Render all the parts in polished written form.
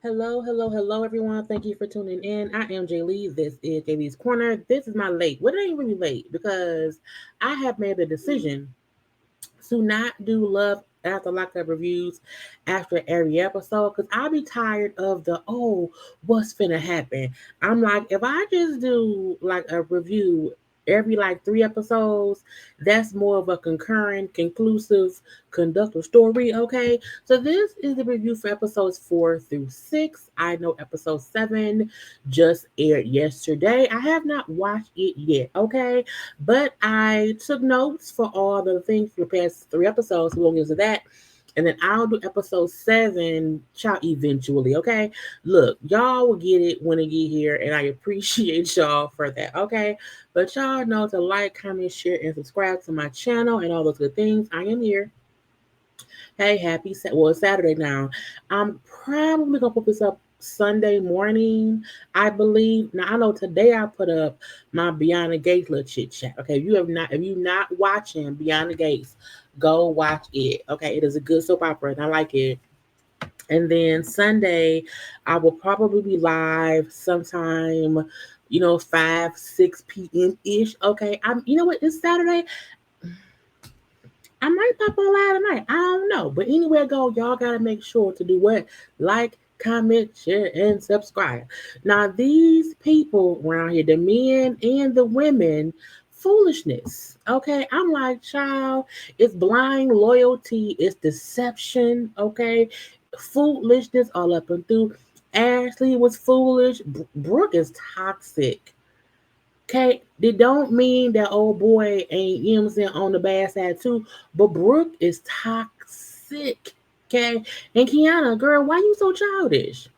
Hello, hello, hello, everyone. Thank you for tuning in. I am Jaylee. This is JayLee's Corner. This is my late. Well, it ain't really late because I have made the decision to not do love after lockup reviews after every episode because I be tired of the what's finna happen. I'm like, if I just do like a review every like 3 episodes, that's more of a concurrent, conclusive, conductive story. Okay, so this is the review for episodes 4 through 6. I know episode 7 just aired yesterday. I have not watched it yet. Okay, but I took notes for all the things for the past 3 episodes. We won't get into that. And then I'll do episode 7, child, eventually. Okay. Look, y'all will get it when it get here, and I appreciate y'all for that. Okay. But y'all know to like, comment, share, and subscribe to my channel and all those good things. I am here. Hey, it's Saturday now. I'm probably gonna put this up Sunday morning, I believe. Now I know today I put up my Beyond the Gates little chit chat. Okay, if you not watching Beyond the Gates, go watch it. Okay, it is a good soap opera and I like it. And then Sunday, I will probably be live sometime, 5, 6 p.m. ish. Okay, you know what? It's Saturday. I might pop on live tonight. I don't know. But anywhere I go, y'all gotta make sure to do what? Like, comment, share, and subscribe. Now, these people around here, the men and the women, foolishness. Okay, I'm like, child, it's blind loyalty, it's deception. Okay, foolishness all up and through. Ashley was foolish. Brooke is toxic. Okay, they don't mean that old boy ain't, you know what I'm saying, on the bad side too. But Brooke is toxic. Okay. And Quiana, girl, why you so childish?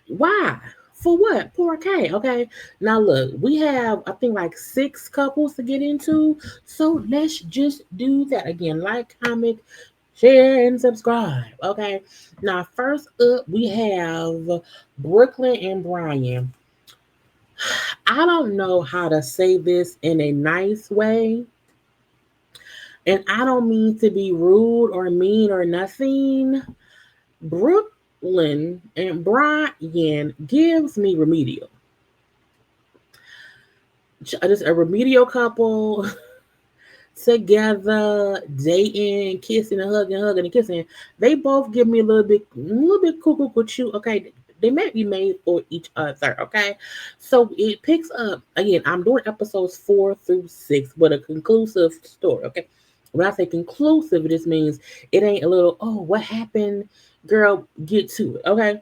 Why? For what? Poor K. Okay. Now look, we have I think like 6 couples to get into. So let's just do that again. Like, comment, share, and subscribe. Okay. Now first up we have Brooklyn and Brian. I don't know how to say this in a nice way. And I don't mean to be rude or mean or nothing. Brooklyn and Brian gives me remedial. Just a remedial couple together, dating, kissing and hugging and kissing. They both give me a little bit cuckoo cuckoo. Okay, they may be made for each other. Okay, so it picks up again. I'm doing episodes 4 through 6, but a conclusive story. Okay, when I say conclusive, it just means it ain't a little. Oh, what happened, girl? Get to it. Okay.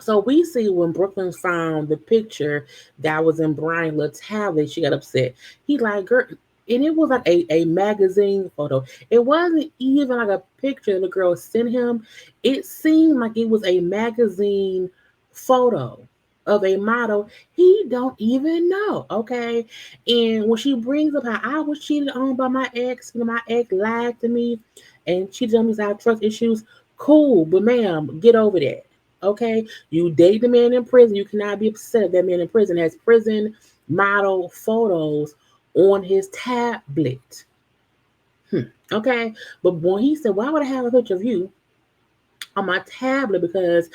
So we see when Brooklyn found the picture that was in Brian little tablet, she got upset. He like, girl, and it was like a magazine photo. It wasn't even like a picture the girl sent him. It seemed like it was a magazine photo of a model he don't even know. Okay. And when she brings up how I was cheated on by my ex, my ex lied to me and cheated on me, so I have trust issues. Cool, but ma'am, get over that. Okay, you date the man in prison. You cannot be upset if that man in prison has prison model photos on his tablet. Okay, but when he said, "Why would I have a picture of you on my tablet?" Because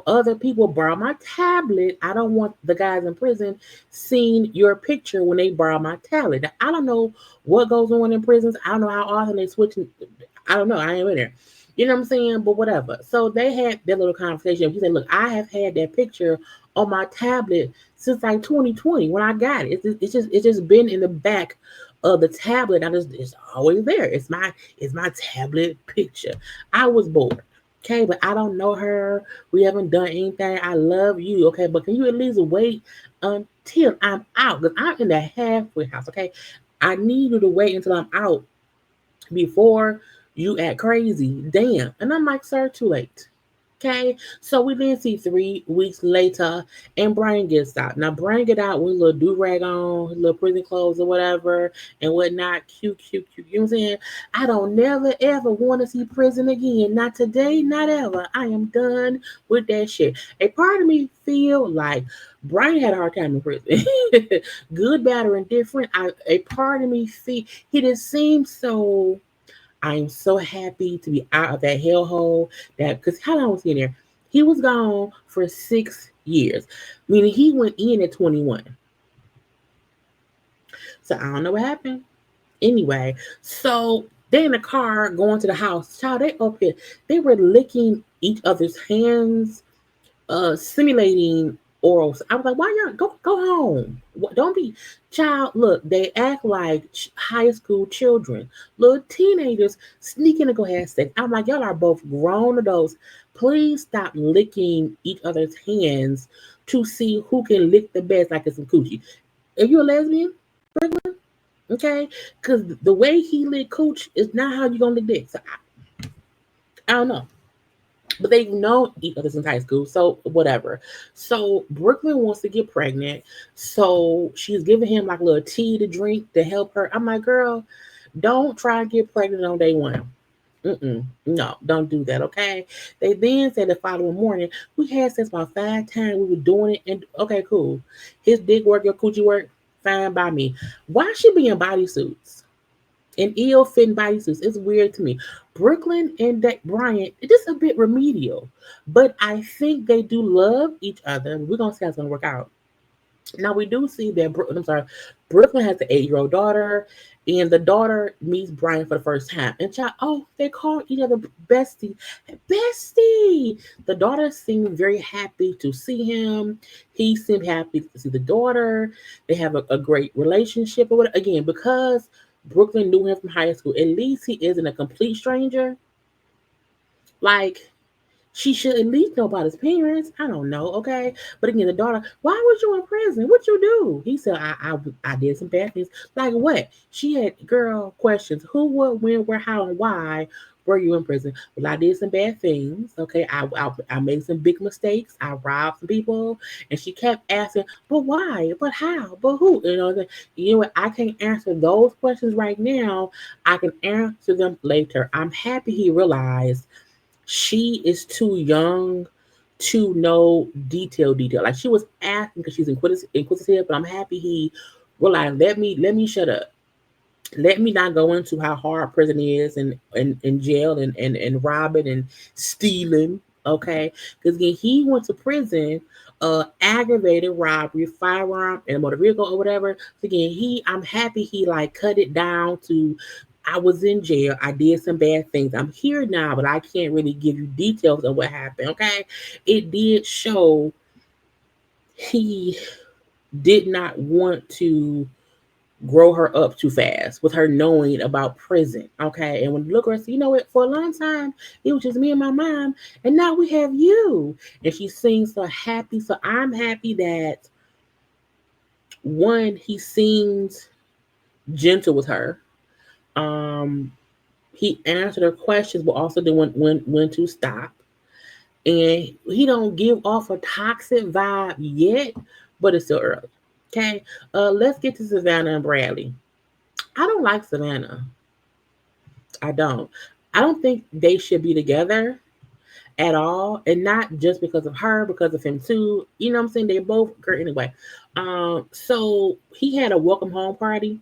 other people borrow my tablet. I don't want the guys in prison seeing your picture when they borrow my tablet. Now, I don't know what goes on in prisons. I don't know how often they switch. I don't know. I ain't in there. You know what I'm saying? But whatever. So they had that little conversation. He said, "Look, I have had that picture on my tablet since like 2020 when I got it. It's just been in the back of the tablet. It's always there. It's my tablet picture. I was bored. Okay, but I don't know her. We haven't done anything. I love you. Okay, but can you at least wait until I'm out? Because I'm in the halfway house. Okay, I need you to wait until I'm out before you act crazy. Damn. And I'm like, sir, too late. Okay, so we then see 3 weeks later, and Brian gets out. Now, Brian get out with a little do rag on, his little prison clothes or whatever, and whatnot. Cute, cute, cute. You know what I'm saying? I don't never ever want to see prison again. Not today, not ever. I am done with that shit. A part of me feel like Brian had a hard time in prison. Good, bad, or indifferent. A part of me feel he just seems so I am so happy to be out of that hellhole. That because how long was he in there? He was gone for 6 years, meaning he went in at 21. So I don't know what happened. Anyway, so they in the car going to the house. Child, they up here. They were licking each other's hands, simulating orals. I was like, why y'all go home? Don't be child. Look, they act like high school children, little teenagers sneaking to go have sex. I'm like, y'all are both grown adults. Please stop licking each other's hands to see who can lick the best like it's some coochie. Are you a lesbian, Brooklyn? Okay, because the way he lick cooch is not how you gonna lick dick. So I don't know. But they've known each other since high school, so whatever. So Brooklyn wants to get pregnant, so she's giving him like a little tea to drink to help her. I'm like, girl, don't try and get pregnant on day one. No, don't do that, okay? They then said the following morning, we had sex about 5 times. We were doing it, and okay, cool. His dick work, your coochie work, fine by me. Why she be in bodysuits? In ill-fitting bodysuits. It's weird to me. Brooklyn and Bryant, it's just a bit remedial. But I think they do love each other. We're gonna see how it's gonna work out. Now we do see that Brooklyn has an 8-year-old daughter, and the daughter meets Brian for the first time. And child, oh, they call each other bestie. Bestie. The daughter seemed very happy to see him. He seemed happy to see the daughter. They have a great relationship or whatever. Again, because Brooklyn knew him from high school, at least he isn't a complete stranger. Like she should at least know about his parents. I don't know, okay? But again, the daughter, why was you in prison? What you do? He said, I did some bad things. Like what? She had girl questions. Who, what, when, where, how, and why were you in prison? Well, I did some bad things. Okay, I made some big mistakes. I robbed some people, and she kept asking, but why? But how? But who? You know what? I can't answer those questions right now. I can answer them later. I'm happy he realized she is too young to know detail. Like she was asking because she's inquisitive, but I'm happy he realized let me shut up. Let me not go into how hard prison is and jail and robbing and stealing. Okay. Because again, he went to prison, aggravated robbery, firearm, and a motor vehicle or whatever. So again, I'm happy he like cut it down to I was in jail. I did some bad things. I'm here now, but I can't really give you details of what happened. Okay. It did show he did not want to grow her up too fast with her knowing about prison. Okay. And when you look at her, you know what? For a long time, it was just me and my mom. And now we have you. And she seems so happy. So I'm happy that one, he seems gentle with her. Um, he answered her questions, but also knew when to stop. And he don't give off a toxic vibe yet, but it's still early. Okay. Let's get to Savannah and Bradley. I don't like Savannah. I don't. I don't think they should be together at all. And not just because of her, because of him too. You know what I'm saying? They both great anyway. So he had a welcome home party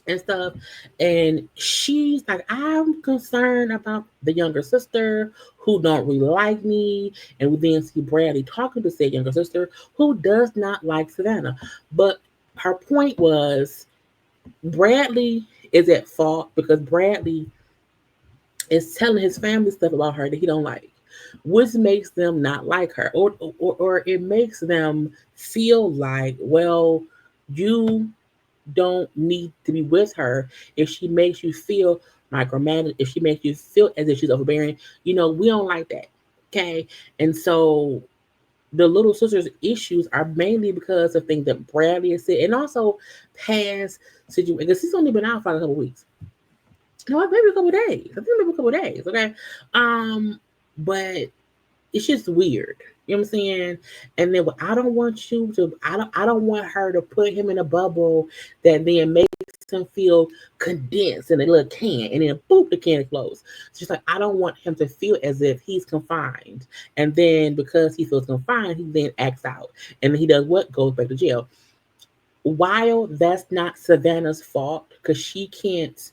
and stuff. And she's like, I'm concerned about the younger sister who don't really like me. And we then see Bradley talking to said younger sister who does not like Savannah. But her point was Bradley is at fault because Bradley is telling his family stuff about her that he don't like, which makes them not like her, or it makes them feel like, well, you don't need to be with her if she makes you feel micromanaged, if she makes you feel as if she's overbearing. We don't like that. Okay. And so the little sister's issues are mainly because of things that Bradley has said and also past situations. Because he's only been out for a couple weeks. No, maybe a couple days. I think maybe a couple days. Okay. But it's just weird. You know what I'm saying? And then I don't want you to I don't want her to put him in a bubble that then makes him feel condensed in a little can and then boop the can explodes. It's just like I don't want him to feel as if he's confined. And then because he feels confined, he then acts out. And then he does what? Goes back to jail. While that's not Savannah's fault, because she can't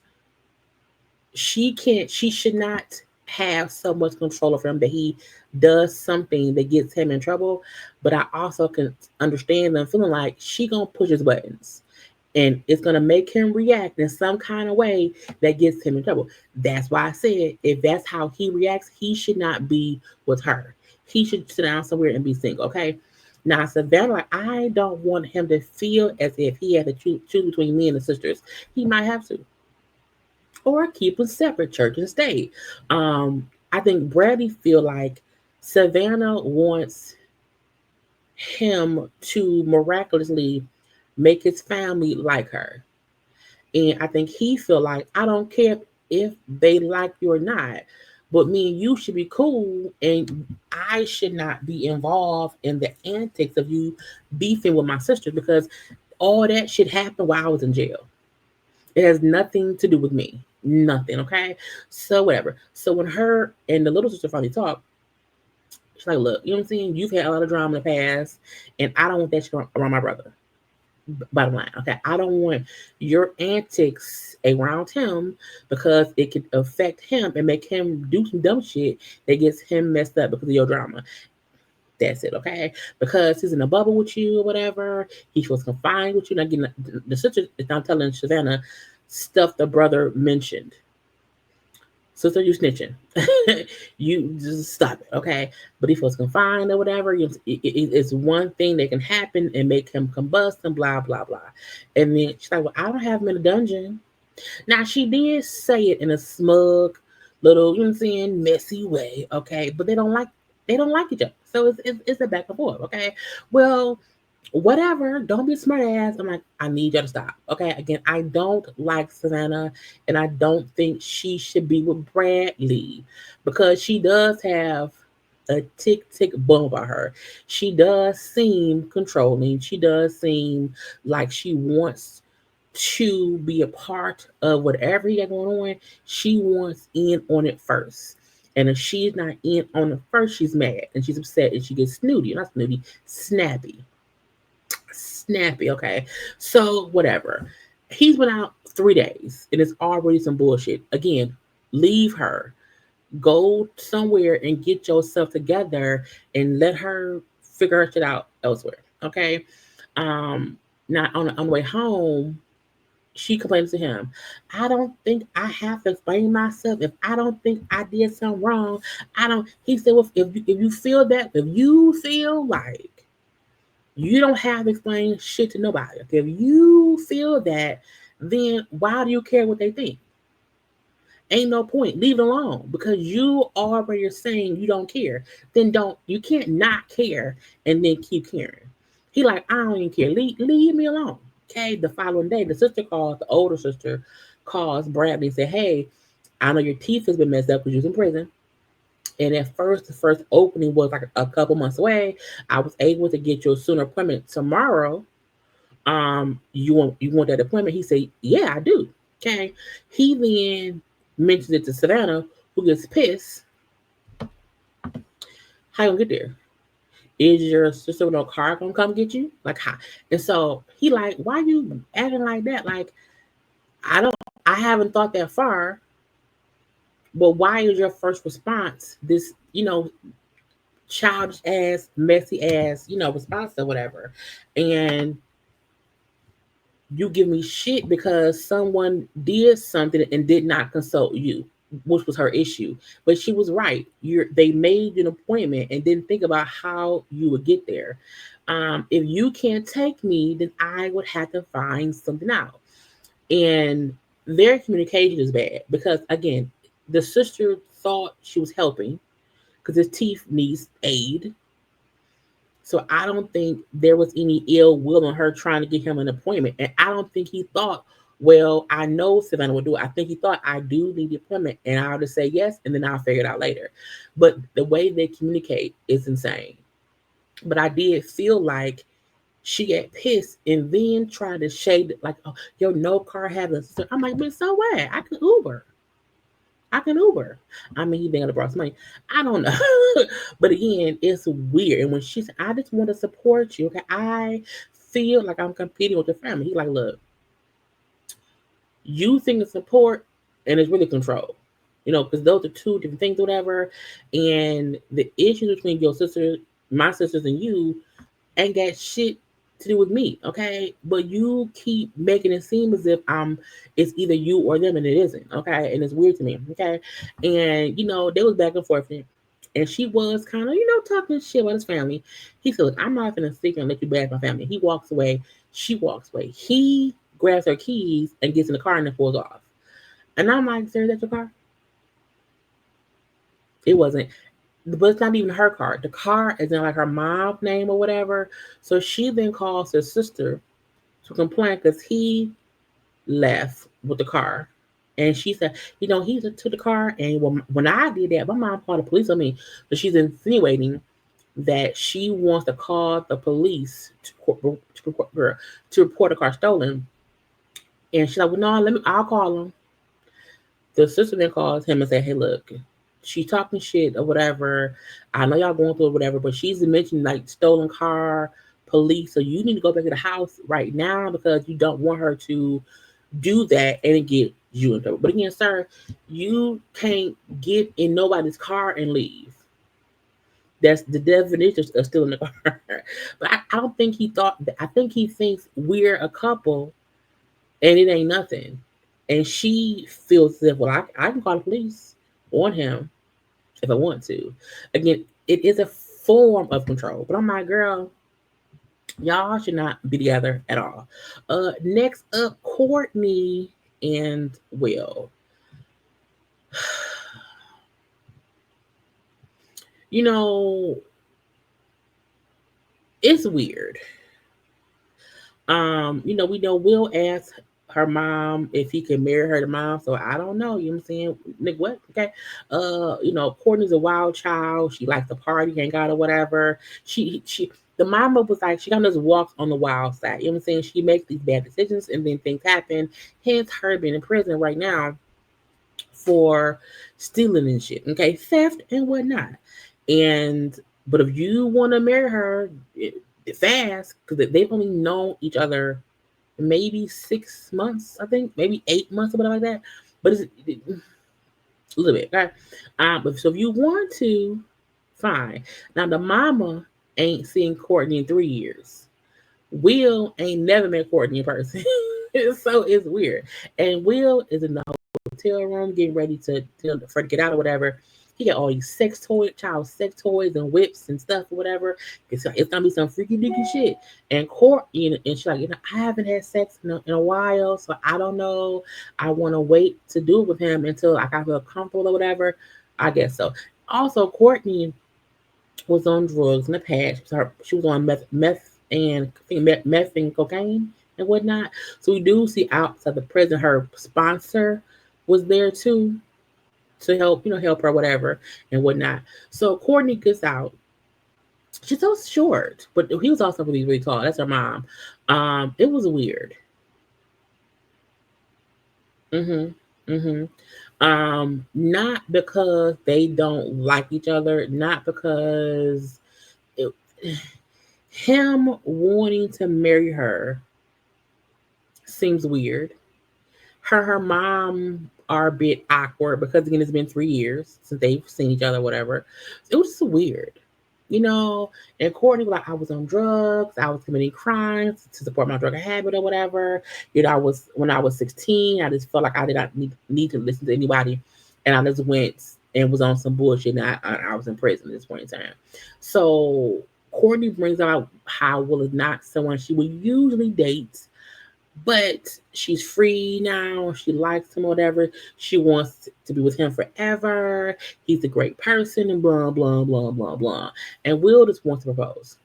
She should not have so much control over him that he does something that gets him in trouble. But I also can understand them feeling like she gonna push his buttons and it's gonna make him react in some kind of way that gets him in trouble. That's why I said if that's how he reacts, he should not be with her. He should sit down somewhere and be single. Okay. Now Savannah, like, I don't want him to feel as if he had to choose between me and the sisters. He might have to, or keep them separate, church and state. I think Bradley feel like Savannah wants him to miraculously make his family like her. And I think he feel like I don't care if they like you or not, but me and you should be cool, and I should not be involved in the antics of you beefing with my sister because all that shit happened while I was in jail. It has nothing to do with me. Nothing, okay? So whatever. So when her and the little sister finally talk, she's like, look, you know what I'm saying? You've had a lot of drama in the past, and I don't want that shit around my brother. Bottom line, okay? I don't want your antics around him because it could affect him and make him do some dumb shit that gets him messed up because of your drama. That's it, okay? Because he's in a bubble with you or whatever. He feels confined with you. Not getting the sister is not telling Savannah stuff the brother mentioned. Sister, you snitching. You just stop it, okay? But if he feels confined or whatever, it's one thing that can happen and make him combust and blah, blah, blah. And then she's like, well, I don't have him in a dungeon. Now, she did say it in a smug, little, you know what I'm saying, messy way, okay? But they don't like each other. So it's a back and forth, okay? Well, whatever. Don't be a smart ass. I'm like, I need you to stop. Okay. Again, I don't like Savannah and I don't think she should be with Bradley because she does have a tick bum about her. She does seem controlling. She does seem like she wants to be a part of whatever he got going on. She wants in on it first. And if she's not in on it first, she's mad and she's upset and she gets snooty. Not snooty, snappy. Snappy, okay. So whatever. He's been out 3 days and it's already some bullshit. Again, leave her. Go somewhere and get yourself together and let her figure her shit out elsewhere. Okay. Now on the way home, she complains to him. I don't think I have to explain myself. If I don't think I did something wrong, I don't. He said, well, if you feel that, if you feel like you don't have to explain shit to nobody. Okay? If you feel that, then why do you care what they think? Ain't no point. Leave it alone because you already are saying you don't care. Then don't. You can't not care and then keep caring. He like I don't even care. Leave me alone. Okay. The following day, the sister calls. The older sister calls Bradley and say, "Hey, I know your teeth has been messed up because you're in prison." And at first, the first opening was like a couple months away. I was able to get you a sooner appointment tomorrow. You want that appointment? He said, yeah, I do. Okay. He then mentions it to Savannah, who gets pissed. How you gonna get there? Is your sister with no car gonna come get you? Like how? And so he like, why you acting like that? Like I don't, I haven't thought that far. But why is your first response this? Childish ass, messy ass, response or whatever. And you give me shit because someone did something and did not consult you, which was her issue. But she was right. They made an appointment and didn't think about how you would get there. If you can't take me, then I would have to find something out. And their communication is bad because again, the sister thought she was helping because his teeth needs aid. So I don't think there was any ill will on her trying to get him an appointment. And I don't think he thought, well, I know Savannah will do it. I think he thought I do need the appointment and I'll just say yes and then I'll figure it out later. But the way they communicate is insane. But I did feel like she got pissed and then tried to shade it like, oh, yo, no car having. I'm like, but so what? I can Uber. I can Uber. I mean, he being able to borrow some money. I don't know. But again, it's weird. And when she said, I just want to support you, okay, I feel like I'm competing with your family. He like, look, you think of support. and it's really control. Because those are two different things, or whatever. And the issues between your sister, my sisters, and you ain't got shit to do with me, okay? But you keep making it seem as if it's either you or them, and it isn't, okay? And it's weird to me, okay? And they was back and forth, and she was kind of talking shit about his family. He said, "Look, I'm not gonna stick and let you bash my family." He walks away. She walks away. He grabs her keys and gets in the car and then pulls off. And I'm like, "Sir, that's your car?" It wasn't. But it's not even her car. The car is in like her mom's name or whatever. So she then calls her sister to complain because he left with the car. And she said, he took the car. And when I did that, my mom called the police on me. So she's insinuating that she wants to call the police to report the car stolen. And she's like, well, no, I'll call them. The sister then calls him and said, "Hey, look, she's talking shit or whatever. I know y'all going through or whatever, but she's mentioned like stolen car, police. So you need to go back to the house right now because you don't want her to do that and get you in trouble." But again, sir, you can't get in nobody's car and leave. That's the definition of still in the car. But I don't think he thought that. I think he thinks we're a couple and it ain't nothing. And she feels as if, well, I can call the police on him if I want to. Again, it is a form of control. But I'm like, girl, y'all should not be together at all. Next up, Courtney and Will. You know, it's weird. We know Will asked her mom if he could marry her to mom. So I don't know. You know what I'm saying? Nick, what? Okay. Courtney's a wild child. She likes to party, hang out, or whatever. The mama was like, she kind of just walks on the wild side. You know what I'm saying? She makes these bad decisions and then things happen. Hence her being in prison right now for stealing and shit. Okay. Theft and whatnot. And, but if you want to marry her, fast, because they've only known each other maybe 6 months, I think, maybe 8 months or whatever like that. But it's a little bit, okay? But so if you want to, fine. Now the mama ain't seen Courtney in 3 years. Will ain't never met Courtney in person. So it's weird. And Will is in the hotel room getting ready to get out or whatever. He got all these child sex toys and whips and stuff or whatever. It's gonna be some freaky deaky shit. And Courtney and she's like, I haven't had sex in a while, so I don't know. I want to wait to do it with him until I feel comfortable or whatever. I guess so. Also, Courtney was on drugs in the past. She was on meth and cocaine and whatnot. So we do see outside the prison her sponsor was there too to help her whatever and whatnot. So Courtney gets out. She's so short, but he was also really really tall. That's her mom. It was weird. Mhm. Mhm. Not because they don't like each other, not because it, him wanting to marry her seems weird. Her mom are a bit awkward because again it's been 3 years since they've seen each other, whatever. It was just weird. You know, and Courtney was like, I was on drugs, I was committing crimes to support my drug habit or whatever. I was when I was 16, I just felt like I did not need to listen to anybody. And I just went and was on some bullshit and I was in prison at this point in time. So Courtney brings out how Will is not someone she would usually date, but she's free now. She likes him, whatever. She wants to be with him forever. He's a great person, and blah blah blah blah blah. And Will just wants to propose.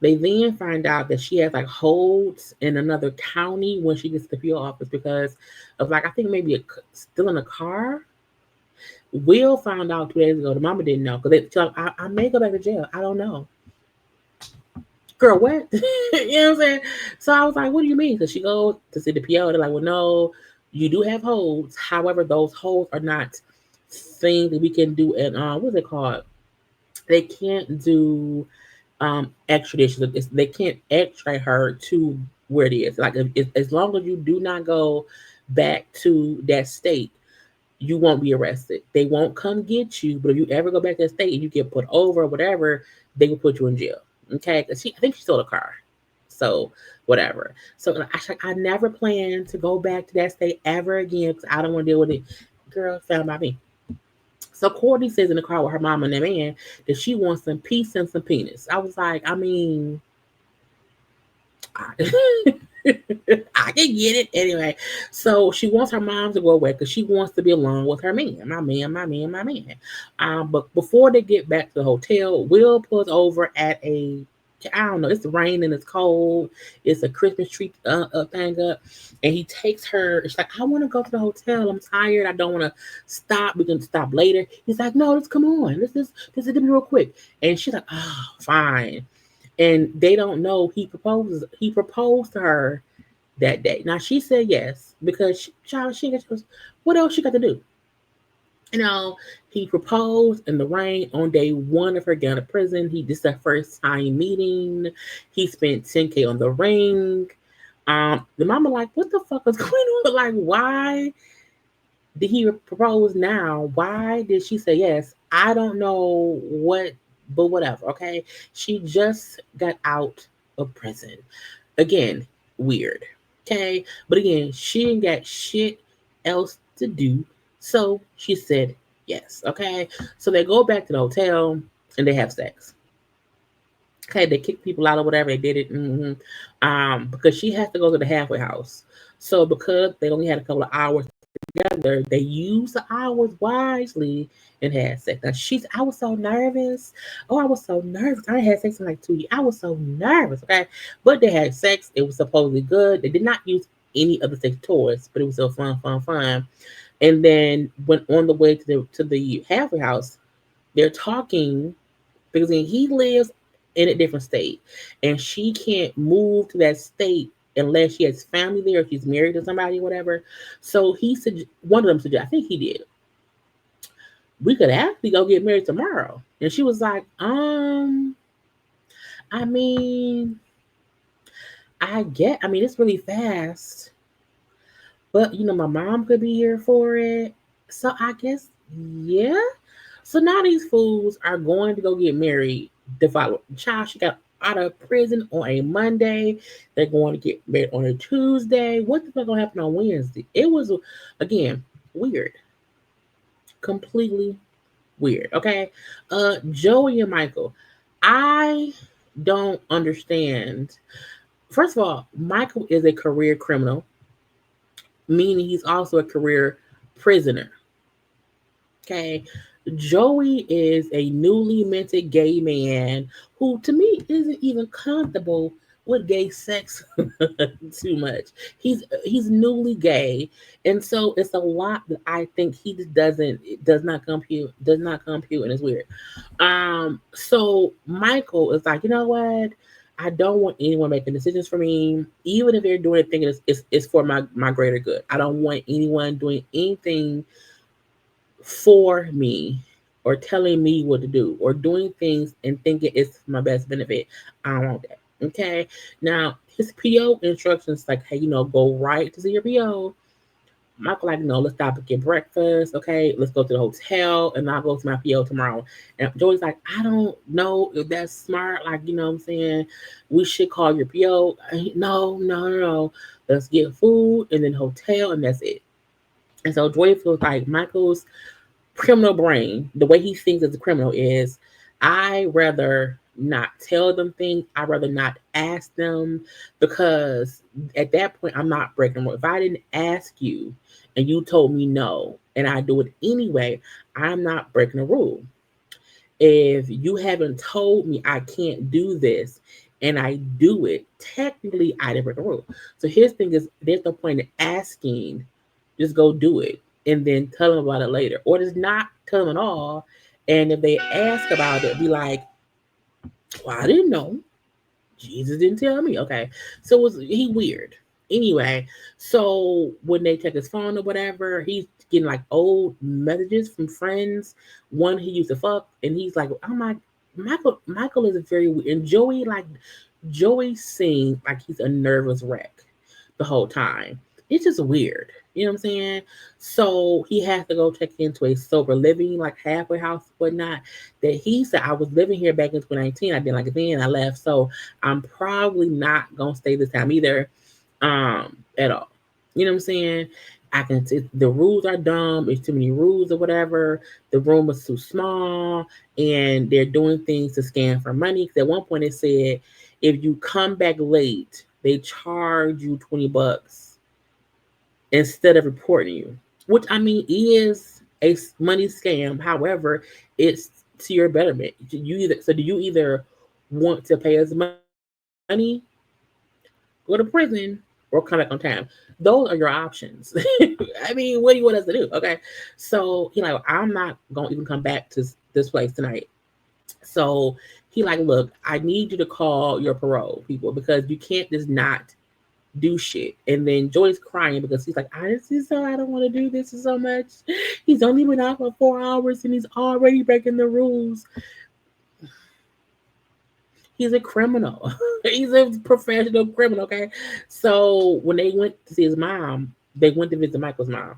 They then find out that she has like holds in another county when she gets to the PO office because of like I think maybe still in a car. Will found out 2 days ago. The mama didn't know because they tell I may go back to jail. I don't know. Girl, what? You know what I'm saying? So I was like, what do you mean? Because she goes to see the PO. They're like, well, no, you do have holds. However, those holds are not things that we can do at what's it called? They can't do extradition. They can't extradite her to where it is. Like as long as you do not go back to that state, you won't be arrested. They won't come get you, but if you ever go back to that state and you get put over or whatever, they will put you in jail. Okay, because I think she stole a car, so whatever. So I never plan to go back to that state ever again because I don't want to deal with it. Girl, found by me. So Courtney says in the car with her mom and the man that she wants some peace and some penis. I was like, I mean, I, I can get it anyway. So she wants her mom to go away because she wants to be alone with her man, my man, my man, my man. But before they get back to the hotel, Will pulls over at a, I don't know, it's raining, it's cold, it's a Christmas tree thing up, and he takes her. She's like, I want to go to the hotel. I'm tired. I don't want to stop. We can stop later. He's like, no, let's come on. This is real quick. And she's like, oh, fine. And they don't know he proposed to her that day. Now she said yes because she goes, what else she got to do? You know, he proposed in the rain on day one of her going to prison. This is their first time meeting. He spent 10K on the ring. The mama like, what the fuck is going on? Like, why did he propose now? Why did she say yes? I don't know what, but whatever. Okay, she just got out of prison. Again, weird. Okay, but again, she didn't got shit else to do, so she said yes. Okay, so they go back to the hotel and they have sex. Okay, they kick people out or whatever. They did it. Because she has to go to the halfway house. So because they only had a couple of hours together, they used the hours wisely and had sex. Now I was so nervous. Oh, I was so nervous. I had sex in like 2 years. I was so nervous. Okay, but they had sex. It was supposedly good. They did not use any of the sex toys, but it was so fun. And then when on the way to the halfway house, they're talking because he lives in a different state, and she can't move to that state unless she has family there, if she's married to somebody, whatever. So he said, one of them suggested, I think he did, we could actually go get married tomorrow. And she was like, I mean, I mean, it's really fast, but my mom could be here for it. So I guess, yeah. So now these fools are going to go get married. The child, she got out of prison on a Monday. They're going to get married on a Tuesday. What the fuck gonna happen on Wednesday? It was, again, weird. Completely weird. Okay. Joey and Michael. I don't understand. First of all, Michael is a career criminal, meaning he's also a career prisoner. Okay. Joey is a newly minted gay man who, to me, isn't even comfortable with gay sex too much. He's newly gay, and so it's a lot that I think he just does not compute, and it's weird. So Michael is like, you know what? I don't want anyone making decisions for me, even if they're doing it thinking it's for my greater good. I don't want anyone doing anything for me or telling me what to do or doing things and thinking it's my best benefit. I don't want that. Okay. Now his PO instructions like, hey, go right to see your PO. Michael like, no, let's stop and get breakfast. Okay, let's go to the hotel and I'll go to my PO tomorrow. And Joey's like, I don't know if that's smart. Like, what I'm saying? We should call your PO. No. Let's get food and then hotel and that's it. And so Joy feels like Michael's criminal brain, the way he thinks as a criminal is, I rather not tell them things. I rather not ask them because at that point I'm not breaking the rule. If I didn't ask you and you told me no and I do it anyway, I'm not breaking the rule. If you haven't told me I can't do this and I do it, technically I didn't break the rule. So his thing is, there's no point in asking, just go do it and then tell them about it later, or just not tell them at all. And if they ask about it, be like, well, I didn't know. Jesus didn't tell me. Okay. So he weird. Anyway, so when they check his phone or whatever, he's getting like old messages from friends, one he used to fuck, and he's like, oh my, Michael is very weird. And Joey, like, Joey seemed like he's a nervous wreck the whole time. It's just weird. You know what I'm saying? So he has to go check into a sober living, like halfway house, whatnot. That he said, I was living here back in 2019. I didn't like it then. I left. So I'm probably not going to stay this time either, at all. You know what I'm saying? I can the rules are dumb. It's too many rules or whatever. The room is too small, and they're doing things to scam for money. Because at one point it said if you come back late, they charge you $20 instead of reporting you, which I mean is a money scam. However, it's to your betterment. Do you either want to pay us money, go to prison, or come back on time? Those are your options. I mean, what do you want us to do? Okay, so he like, I'm not gonna even come back to this place tonight. So he like, look, I need you to call your parole people because you can't just not do shit. And then Joy's crying because he's like, I don't want to do this so much. He's only been out for 4 hours and he's already breaking the rules. He's a criminal. He's a professional criminal, okay? So when they went to see his mom, they went to visit Michael's mom.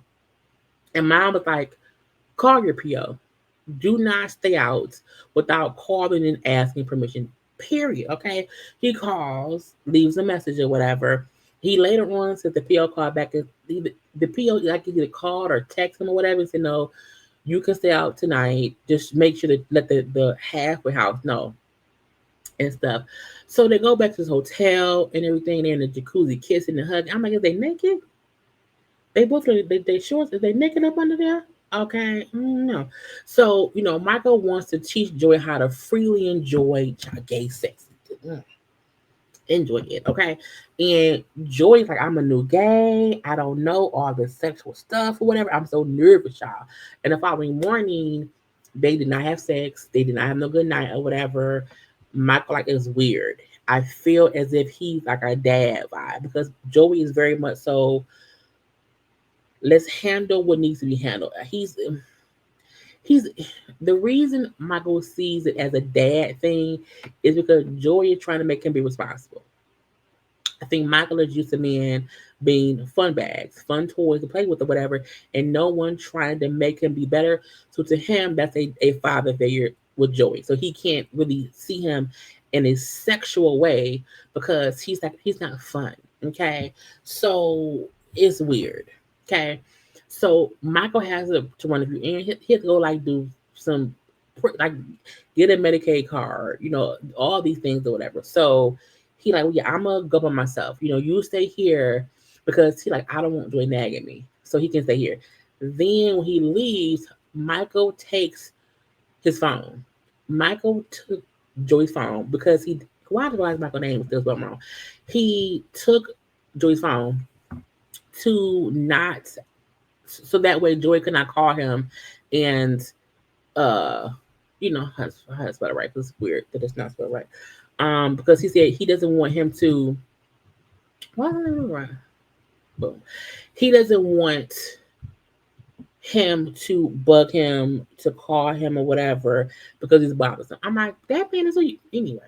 And mom was like, call your PO. Do not stay out without calling and asking permission. Period. Okay. He calls, leaves a message or whatever. He later on said the PO called back and the PO like either called or text him or whatever and said, no, you can stay out tonight. Just make sure to let the halfway house know and stuff. So they go back to his hotel and everything. They're in the jacuzzi kissing and hugging. I'm like, is they naked? They both they shorts. Is they naked up under there? Okay, no. So Michael wants to teach Joy how to freely enjoy gay sex. Mm, enjoy it, okay? And Joy's like, I'm a new gay. I don't know all the sexual stuff or whatever. I'm so nervous, y'all. And the following morning, they did not have sex. They did not have no good night or whatever. Michael like is weird. I feel as if he's like a dad vibe because Joey is very much so let's handle what needs to be handled. He's the reason Michael sees it as a dad thing is because Joey is trying to make him be responsible. I think Michael is used to men being fun bags, fun toys to play with or whatever, and no one trying to make him be better. So to him, that's a father figure with Joey. So he can't really see him in a sexual way because he's not fun. Okay. So it's weird. Okay. So Michael has to run a few and he has to go like do some like get a Medicaid card, all these things or whatever. So he like, well, yeah, I'm gonna go by myself. You stay here because he like, I don't want Joy nagging me, so he can stay here. Then when he leaves, Michael takes his phone. Michael took Joy's phone because why is Michael's name still spelled wrong? He took Joy's phone to not so that way Joy could not call him and uh how to spell it right because it's weird that it's not spelled right. Because he said he doesn't want him to boom. He doesn't want him to bug him to call him or whatever because he's bothersome. I'm like, that man is anyway.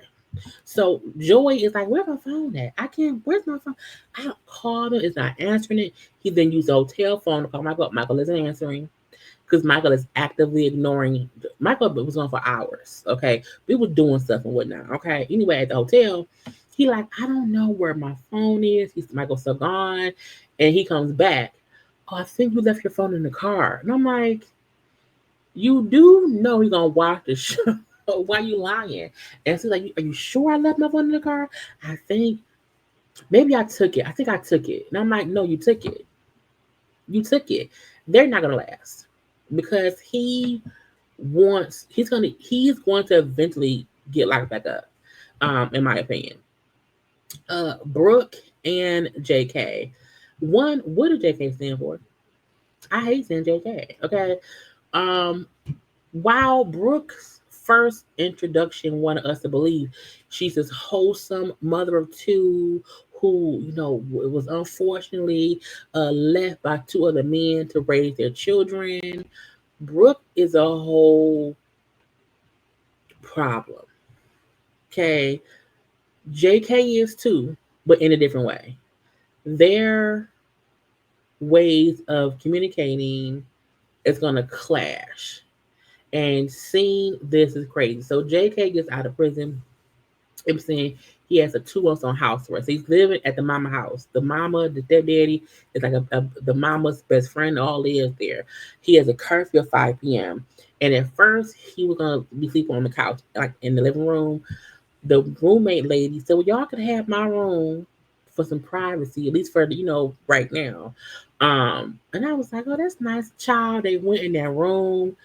So Joy is like, where's my phone at? I can't, where's my phone? I don't call him, it's not answering it. He then used the hotel phone to call Michael. Michael isn't answering because Michael is actively ignoring. Michael was on for hours. Okay, we were doing stuff and whatnot. Okay, anyway, at the hotel, he like, I don't know where my phone is. Michael's still gone, and he comes back. Oh, I think you left your phone in the car, and I'm like, you do know he's gonna watch the show. Why you lying? And she's like, are you sure I left my phone in the car? I think maybe I took it. I think I took it, and I'm like, no, you took it. You took it. They're not gonna last because he's going to eventually get locked back up. In my opinion. Brooke and JK. One, what did JK stand for? I hate saying JK. Okay. Um, while Brooke's first introduction wanted us to believe she's this wholesome mother of two who, was unfortunately left by two other men to raise their children. Brooke is a whole problem. Okay. JK is too, but in a different way. Their ways of communicating is gonna clash. And seeing this is crazy. So JK gets out of prison. I'm saying he has a 2 months on house arrest. He's living at the mama house. The mama, the stepdaddy is like the mama's best friend. All is there. He has a curfew of 5 p.m. And at first, he was gonna be sleeping on the couch, like in the living room. The roommate lady said, "Well, y'all could have my room for some privacy, at least for right now." And I was like, "Oh, that's nice, child." They went in that room.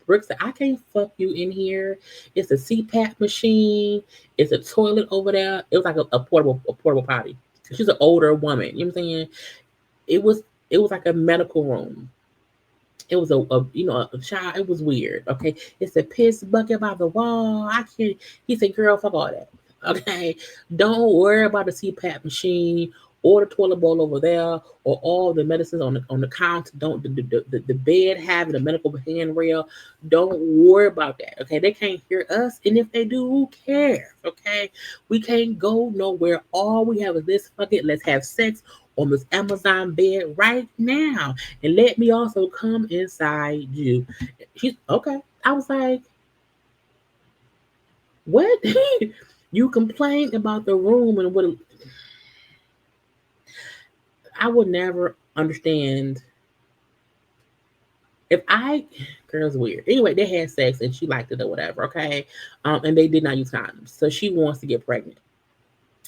Brooke said, "I can't fuck you in here. It's a CPAP machine. It's a toilet over there. It was like a portable potty." She's an older woman. You know what I'm saying? It was it was like a medical room. It was a child. It was weird. Okay, it's a piss bucket by the wall. I can't. He said, "Girl, fuck all that." Okay, don't worry about the CPAP machine or the toilet bowl over there or all the medicines on the counter. Don't the bed having a medical handrail. Don't worry about that. Okay, they can't hear us, and if they do, who cares? Okay, we can't go nowhere. All we have is this. Fuck it. Let's have sex on this Amazon bed right now, and let me also come inside you. She's okay. I was like, what? You complained about the room and what I would never understand if I girl's weird. Anyway, they had sex and she liked it or whatever, okay? And they did not use condoms. So she wants to get pregnant.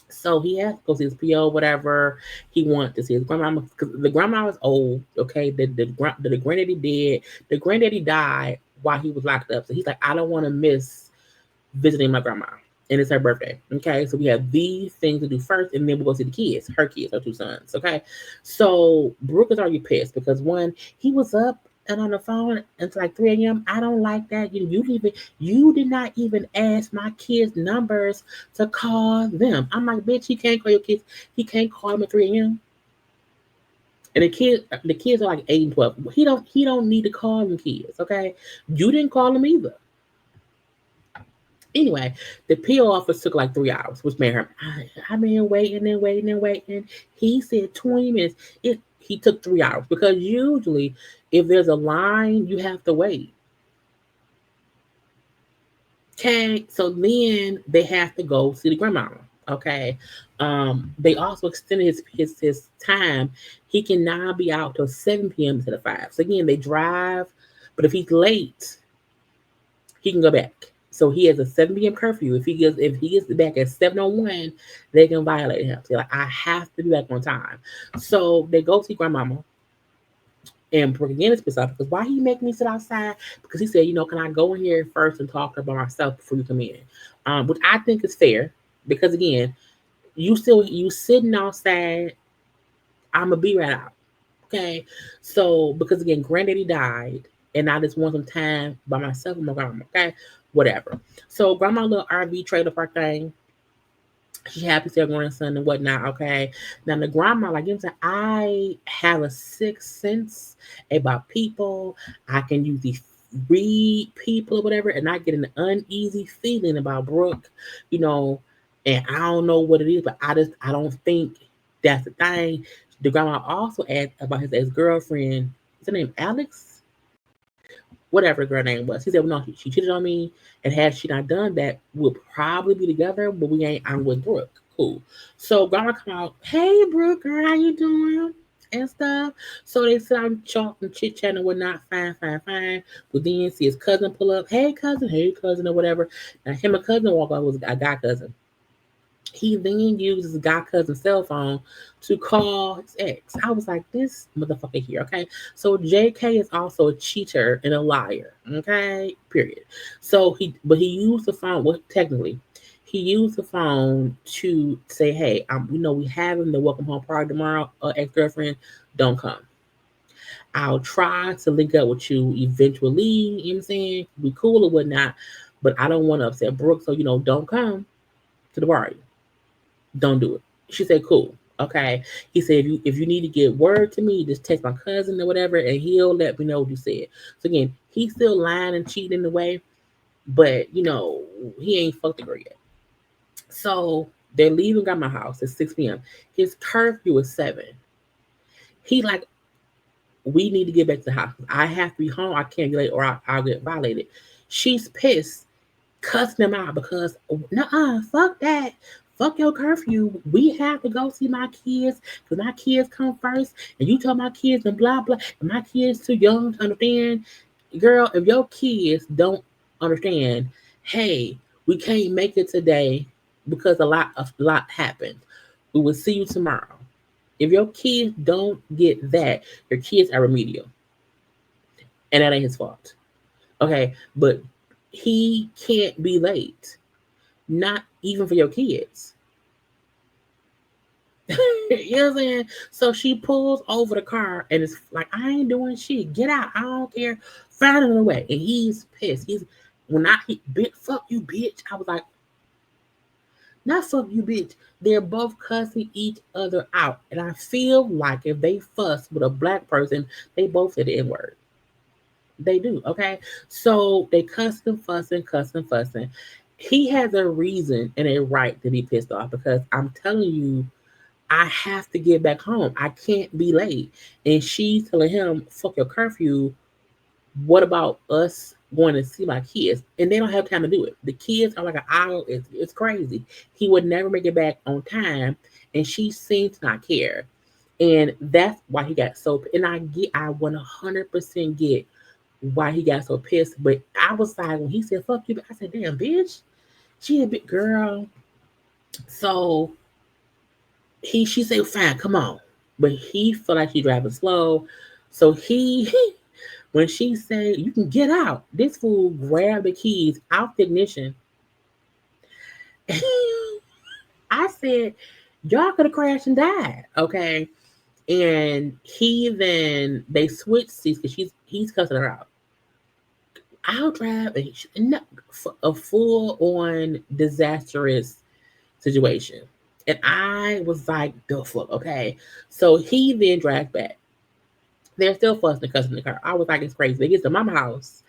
So he has to go see his PO, whatever. He wants to see his grandma because the grandma was old. Okay, the granddaddy dead. The granddaddy died while he was locked up. So he's like, I don't want to miss visiting my grandma, and it's her birthday. Okay, so we have these things to do first, and then we'll go see the kids, her kids, her 2 sons. Okay, so Brooke is already pissed because one, he was up and on the phone until like 3 a.m. I don't like that. You did not even ask my kids' numbers to call them. I'm like, bitch, he can't call your kids. He can't call them at 3 a.m. And the kids are like 8 and 12. He don't need to call them kids. Okay, you didn't call them either. Anyway, the PO office took like 3 hours, which made her. I've been waiting and waiting and waiting. He said 20 minutes. He took 3 hours because usually, if there's a line, you have to wait. Okay, so then they have to go see the grandmama. Okay, they also extended his time. He can now be out till 7 p.m. instead of 5. So again, they drive, but if he's late, he can go back. So he has a 7 p.m. curfew. If he gets back at 7:01, they can violate him. So like, I have to be back on time. So they go see grandmama. And Brooke again is pissed off because why he make me sit outside? Because he said, can I go in here first and talk about myself before you come in? Which I think is fair because again, you sitting outside. I'ma be right out. Okay. So because again, granddaddy died, and I just want some time by myself and my grandma. Okay, whatever. So grandma little RV trailer park thing. She happy to have grandson and whatnot. Okay. Now the grandma, like you said, I have a sixth sense about people. I can usually read people or whatever, and I get an uneasy feeling about Brooke, you know, and I don't know what it is, but I don't think that's the thing. The grandma also asked about his ex girlfriend. Is her name Alex? Whatever the girl name was. He said, well, no, she cheated on me, and had she not done that, we'll probably be together, but we ain't. I'm with Brooke. Cool. So grandma come out, hey Brooke, girl, how you doing? And stuff. So they sit down, chalk and chit chat and whatnot. Fine, fine, fine. But then see his cousin pull up. Hey cousin, or whatever. Now him and cousin walk up was a guy cousin. He then used his guy cousin's cell phone to call his ex. I was like, this motherfucker here, okay? So JK is also a cheater and a liar, okay? Period. But he used the phone, well, technically, he used the phone to say, hey, we having the welcome home party tomorrow, ex-girlfriend, don't come. I'll try to link up with you eventually, you know what I'm saying? Be cool or whatnot, but I don't want to upset Brooke, so, don't come to the party. Don't do it. She said, cool. Okay. He said, if you need to get word to me, just text my cousin or whatever, and he'll let me know what you said. So again, he's still lying and cheating in the way, but he ain't fucked the girl yet. So they're leaving grandma's house at 6 p.m. His curfew is 7. He like, we need to get back to the house. I have to be home. I can't get late or I'll get violated. She's pissed, cussing them out because, nuh-uh, fuck that. Fuck your curfew. We have to go see my kids because my kids come first. And you tell my kids and blah, blah. And my kids too young to understand. Girl, if your kids don't understand, hey, we can't make it today because a lot happened. We will see you tomorrow. If your kids don't get that, your kids are remedial. And that ain't his fault. Okay. But he can't be late. Not even for your kids. You know what I'm saying? So she pulls over the car and it's like, I ain't doing shit. Get out. I don't care. Find another way. And he's pissed. When I hit, bitch, fuck you, bitch. I was like, not fuck you, bitch. They're both cussing each other out. And I feel like if they fuss with a black person, they both say the N word. They do, okay? So they cussing, fussing, cussing, fussing. He has a reason and a right to be pissed off because I'm telling you, I have to get back home. I can't be late. And she's telling him, fuck your curfew. What about us going to see my kids? And they don't have time to do it. The kids are like an hour. It's crazy. He would never make it back on time. And she seems to not care. And that's why he got so, and I 100% get why he got so pissed. But I was like, when he said, fuck you, I said, damn, bitch. She a big girl. So she said, fine, come on. But he felt like she driving slow. So when she said, you can get out, this fool grabbed the keys out the ignition. I said, y'all could have crashed and died. Okay. And they switched seats because he's cussing her out. I'll drive a full on disastrous situation. And I was like, the fuck, okay. So he then drives back. They're still fussing and cussing in the car. I was like, it's crazy. They get to mama house.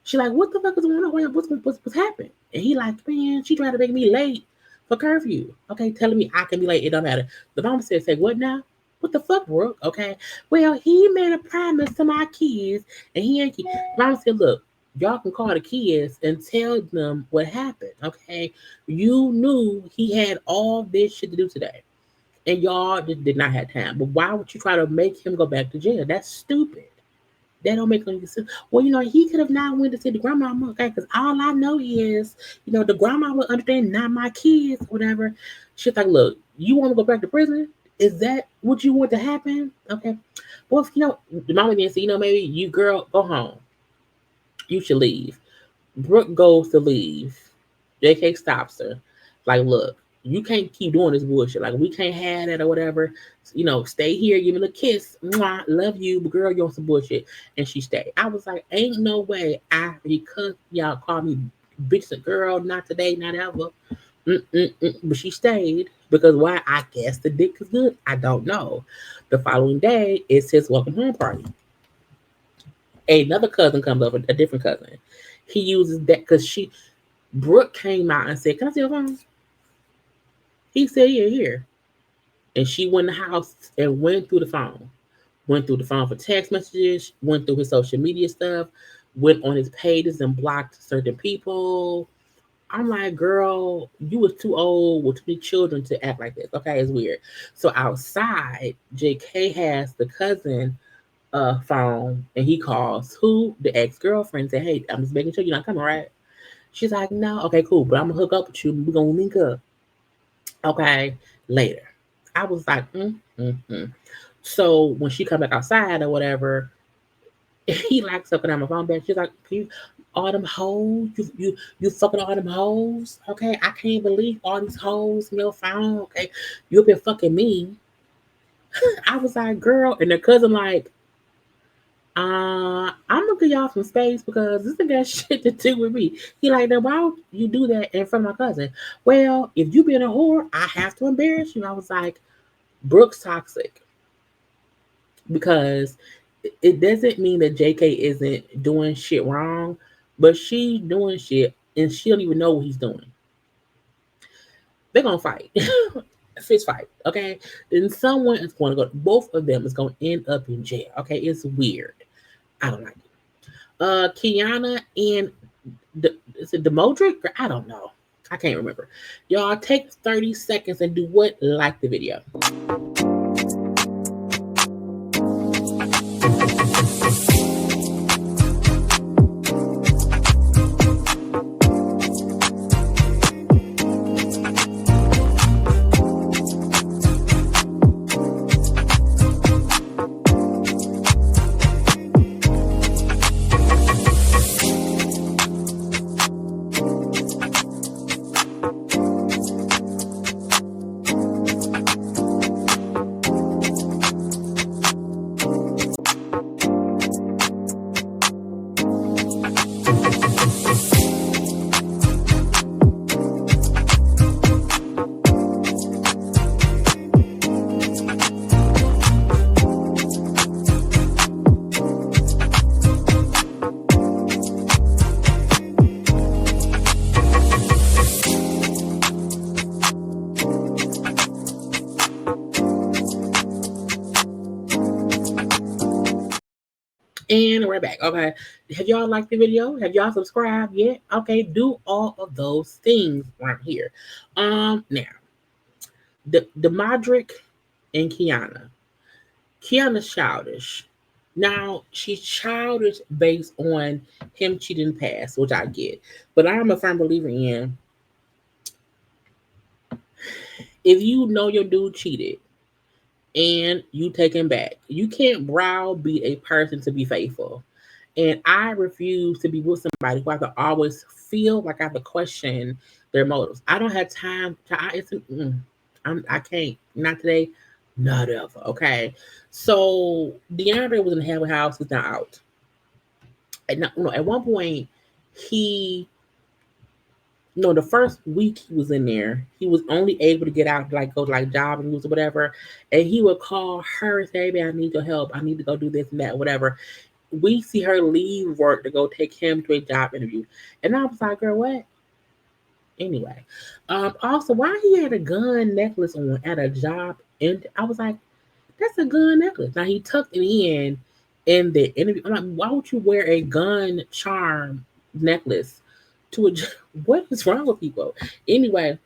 She like, what the fuck is going on? What's happening? And he like, man, she tried to make me late for curfew. Okay, telling me I can be late. It don't matter. The mama said, say, what now? What the fuck, Brooke? Okay. Well, he made a promise to my kids and he ain't keep. Mama said, look, y'all can call the kids and tell them what happened. Okay. You knew he had all this shit to do today. And y'all did not have time. But why would you try to make him go back to jail? That's stupid. That don't make any sense. Well, he could have not went to see the grandmama, okay? Because all I know is, the grandma would understand, not my kids, whatever. She's like, look, you want to go back to prison? Is that what you want to happen? Okay. Well, the mama then said, maybe you girl, go home. You should leave. Brooke goes to leave. JK stops her. Like, look, you can't keep doing this bullshit. Like, we can't have that or whatever. Stay here, give me a kiss. Mwah, love you, but girl, you're on some bullshit. And she stayed. I was like, ain't no way because y'all call me bitch and girl, not today, not ever. But she stayed because why? I guess the dick is good. I don't know. The following day, it's his welcome home party. Another cousin comes over, a different cousin. He uses that because Brooke came out and said, can I see your phone? He said, yeah, here. And she went in the house and went through the phone. Went through the phone for text messages, went through his social media stuff, went on his pages and blocked certain people. I'm like, girl, you was too old with too many children to act like this. Okay, it's weird. So outside, JK has the cousin phone and he calls who? The ex-girlfriend, say, hey, I'm just making sure you're not coming, right? She's like, no, okay, cool, but I'm gonna hook up with you. We're gonna link up. Okay, later. I was like, So when she come back outside or whatever, he likes up on my phone back. She's like, all them hoes, you fucking all them hoes. Okay, I can't believe all these hoes in your phone. Okay, you've been fucking me. I was like, girl, and the cousin like, I'm gonna give y'all some space because this ain't got shit to do with me. He like, then why would you do that in front of my cousin? Well, if you being a whore, I have to embarrass you. I was like, Brooke's toxic because it doesn't mean that JK isn't doing shit wrong, but she's doing shit and she don't even know what he's doing. They're gonna fight. Fist fight, okay? Then someone is going to go. Both of them is going to end up in jail. Okay, it's weird. I don't like it. Quiana and is it Demodric? I don't know. I can't remember. Y'all take 30 seconds and do what? Like the video. And we're back. Okay. Have y'all liked the video? Have y'all subscribed yet? Okay, do all of those things right here. Now, the Modric and Quiana. Kiana's childish. Now, she's childish based on him cheating past, which I get. But I'm a firm believer in if you know your dude cheated and you take him back, you can't browbeat a person to be faithful. And I refuse to be with somebody who I have to always feel like I have to question their motives. I don't have time to. I can't. Not today. Not ever. Okay. So DeAndre was in the Hammer house. He's now out. And at one point, he. No, the first week he was in there, he was only able to get out, like go to like job interviews or whatever. And he would call her, say, "Hey, I need your help. I need to go do this and that, whatever." We see her leave work to go take him to a job interview. And I was like, girl, what? Anyway. Also, why he had a gun necklace on at a job? And I was like, that's a gun necklace. Now he tucked it in the interview. I'm like, why would you wear a gun charm necklace to a job? What is wrong with people? Anyway,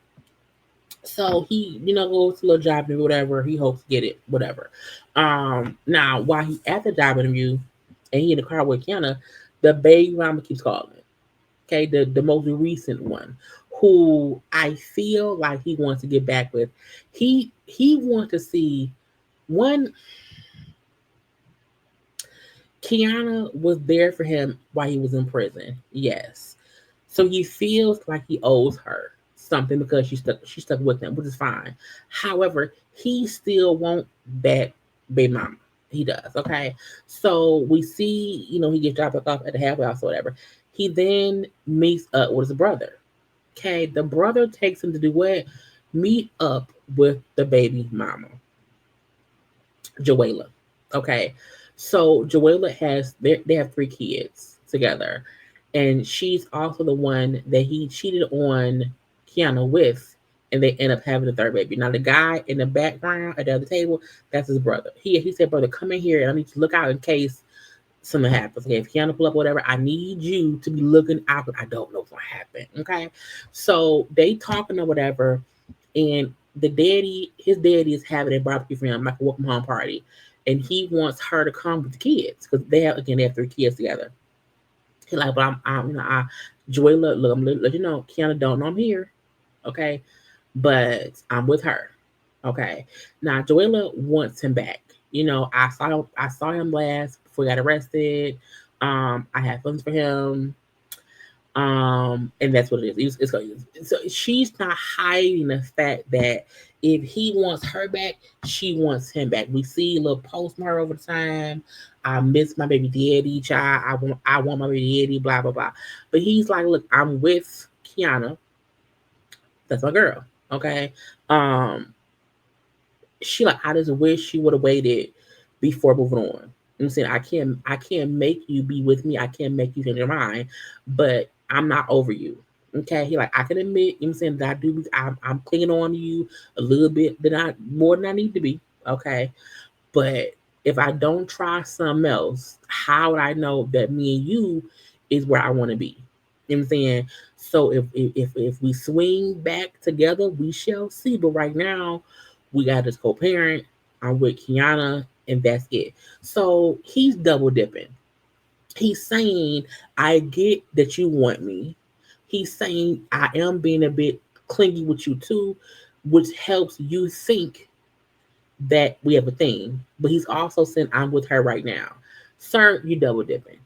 so he, goes to a little job interview, whatever. He hopes to get it, whatever. Now while he at the job interview, and he in the car with Kiana, the baby mama keeps calling. Okay, the most recent one, who I feel like he wants to get back with. He wants to see one. Quiana was there for him while he was in prison. Yes, so he feels like he owes her something because she stuck with him, which is fine. However, he still won't back baby mama. He does. Okay. So we see, he gets dropped off at the halfway house or whatever. He then meets up with his brother. Okay. The brother takes him to do what? Meet up with the baby mama, Joella. Okay. So Joella they have 3 kids together. And she's also the one that he cheated on Quiana with, and they end up having a third baby. Now, the guy in the background at the other table, that's his brother. He said, brother, come in here, and I need to look out in case something happens. Okay, if Quiana pull up, whatever, I need you to be looking out, but I don't know what's going to happen. Okay, so they talking or whatever, and his daddy is having a barbecue for him, like a welcome home party, and he wants her to come with the kids because they have 3 kids together. He's like, but Joella, look, I'm gonna let you know, Quiana don't know I'm here, okay, but I'm with her, okay. Now Joella wants him back. I saw him last before he got arrested. I had feelings for him. And that's what it is. So she's not hiding the fact that if he wants her back, she wants him back. We see a little post from her over time. I miss my baby daddy, child. I want my baby daddy, blah, blah, blah. But he's like, look, I'm with Quiana. That's my girl. Okay. She like, I just wish she would have waited before moving on. I'm saying I can't make you be with me. I can't make you change your mind, but I'm not over you. Okay, he like, I can admit, you know what I'm saying, that I do, I'm clinging on to you a little bit, more than I need to be. Okay, but if I don't try something else, how would I know that me and you is where I want to be? You know what I'm saying? So if we swing back together, we shall see. But right now, we got this co-parent. I'm with Quiana, and that's it. So he's double dipping. He's saying, I get that you want me. He's saying, I am being a bit clingy with you too, which helps you think that we have a thing. But he's also saying, I'm with her right now. Sir, you double dipping.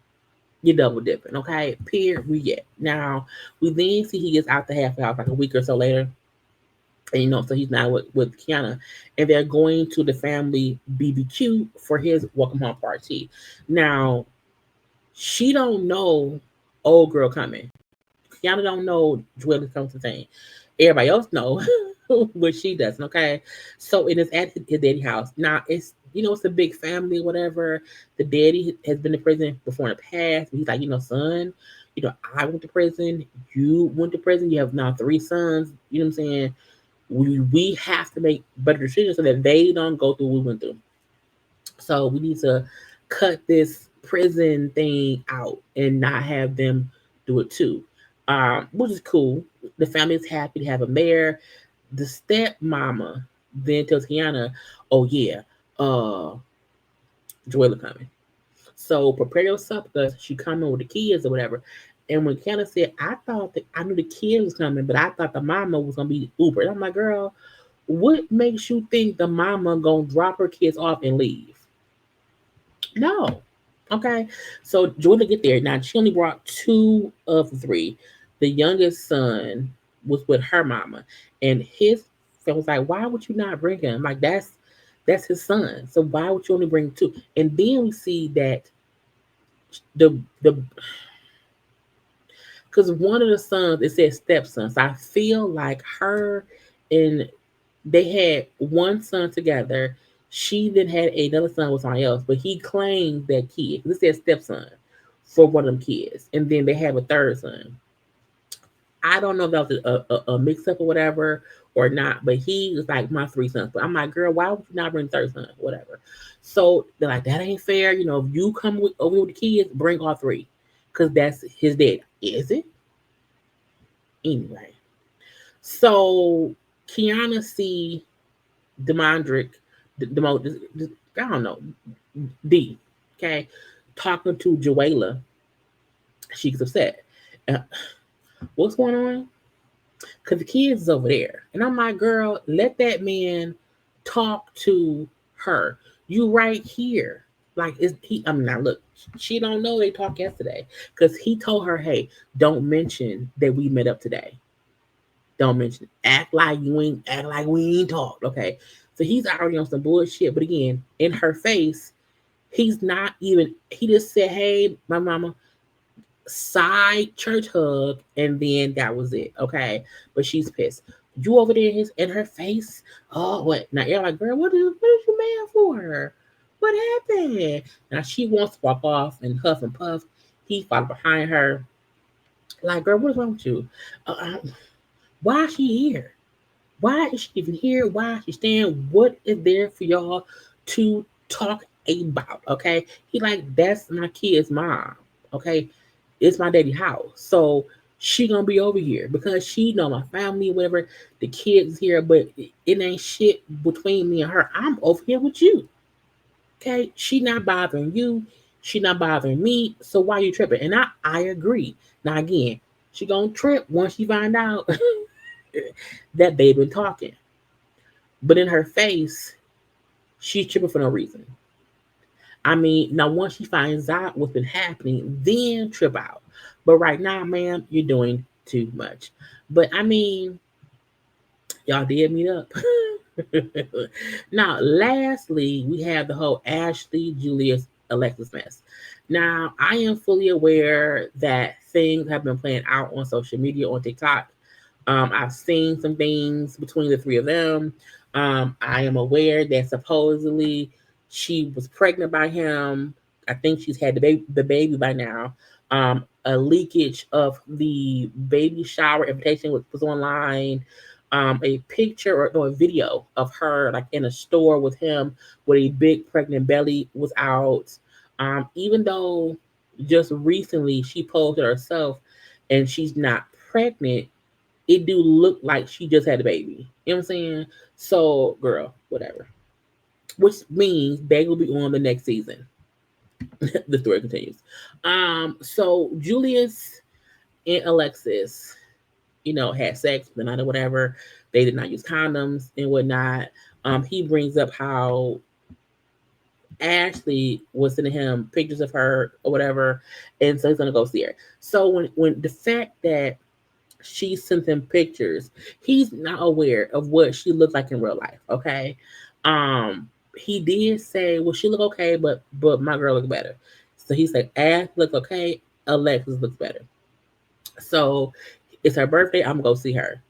You're double dipping, okay? Period. Now, we then see he gets out the half house like a week or so later. And so he's now with Quiana. And they're going to the family BBQ for his welcome home party. Now, she don't know old girl coming. Quiana don't know JayLee's coming to thing. Everybody else know what she doesn't, okay? So it is at his daddy house. Now it's it's a big family, whatever. The daddy has been to prison before in the past. He's like, son, I went to prison, you went to prison, you have now 3 sons, you know what I'm saying? We have to make better decisions so that they don't go through what we went through. So we need to cut this prison thing out and not have them do it too, which is cool. The family is happy to have him there. The stepmama then tells Quiana, "Oh yeah, uh, Joella coming. So prepare yourself because she coming with the kids or whatever." And when Quiana said, "I thought that I knew the kid was coming, but I thought the mama was gonna be Uber," and I'm like, "Girl, what makes you think the mama gonna drop her kids off and leave?" No. Okay. So Jordan get there. Now she only brought 2 of 3. The youngest son was with her mama. And his friend was like, why would you not bring him? Like that's his son. So why would you only bring 2? And then we see that the because one of the sons, it says stepson. So I feel like her and they had one son together. She then had another son with somebody else, but he claimed that kid. This says stepson for one of them kids, and then they have a third son. I don't know if that was a mix up or whatever or not, but he was like my 3 sons. But I'm like, girl, why would you not bring third son? Whatever. So they're like, that ain't fair. If you come over here with the kids, bring all 3, because that's his dad. Is it? Anyway, so Quiana see Demondrick, I don't know, D, okay, talking to Joella. She's upset. Uh, what's going on? Because the kids is over there. And I'm like, girl, let that man talk to her. You right here. Like, is he, I mean, now look, she don't know they talked yesterday. Because he told her, hey, don't mention that we met up today. Don't mention it. Act like we ain't talked. Okay. So he's already on some bullshit. But again, in her face, he's not even, he just said, hey, my mama, side church hug, and then that was it. Okay. But she's pissed. You over there in her face. Oh, what? Now you're like, girl, what is you mad for? What happened? Now she wants to walk off and huff and puff. He followed behind her. Like, girl, what's wrong with you? Why is she here? Why is she even here? Why is she staying? What is there for y'all to talk about? Okay. He like, that's my kid's mom. Okay. It's my daddy house. So she gonna be over here because she know my family, whatever, the kids here, but it ain't shit between me and her. I'm over here with you. Okay. She not bothering you. She not bothering me. So why you tripping? And I agree. Now again, she gonna trip once she find out that they been talking. But in her face, she's tripping for no reason. I mean, now once she finds out what's been happening, then trip out. But right now, ma'am, you're doing too much. But I mean, y'all did meet up. Now, lastly, we have the whole Ashley, Julius, Alexis mess. Now, I am fully aware that things have been playing out on social media, on TikTok. I've seen some things between the 3 of them. I am aware that supposedly she was pregnant by him. I think she's had the baby by now. A leakage of the baby shower invitation was online. A picture or no, a video of her like in a store with him with a big pregnant belly was out. Even though just recently she posted herself and she's not pregnant, it do look like she just had a baby. You know what I'm saying? So, girl, whatever. Which means Bay will be on the next season. The story continues. So Julius and Alexis, had sex the night or whatever. They did not use condoms and whatnot. He brings up how Ashley was sending him pictures of her or whatever, and so he's gonna go see her. So when the fact that she sent him pictures, he's not aware of what she looked like in real life. Okay, he did say, "Well, she look okay, but my girl look better." So he said, "Ash look okay, Alexis looks better." So it's her birthday. I'm gonna go see her.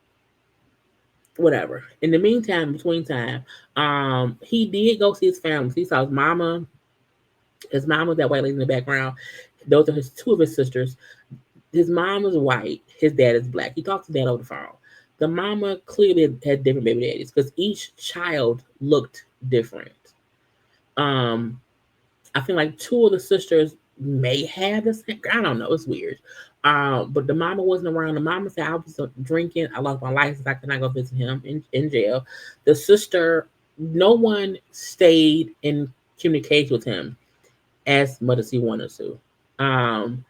Whatever. In the meantime, between time, he did go see his family. He saw his mama. His mom was that white lady in the background. Those are his two of his sisters. His mom is white. His dad is black. He talked to dad over the phone. The mama clearly had different baby daddies because each child looked different. Um, I feel like two of the sisters may have the same. I don't know. It's weird. But the mama wasn't around. The mama said I was drinking. I lost my license. I could not go visit him in jail. The sister, no one stayed in communication with him as much as he wanted to. Um,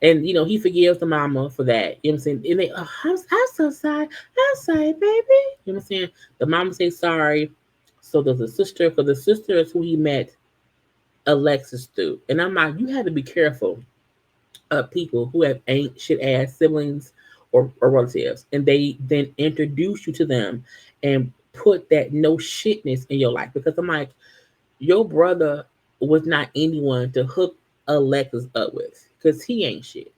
and he forgives the mama for that. You know what I'm saying? And they, oh, I'm so sorry. I'm sorry, baby. You know what I'm saying? The mama says sorry. So there's a sister, because the sister is who he met Alexis through. And I'm like, you have to be careful of people who have ancient ass siblings or relatives, and they then introduce you to them and put that no shitness in your life. Because I'm like, your brother was not anyone to hook Alexis up with, because he ain't shit.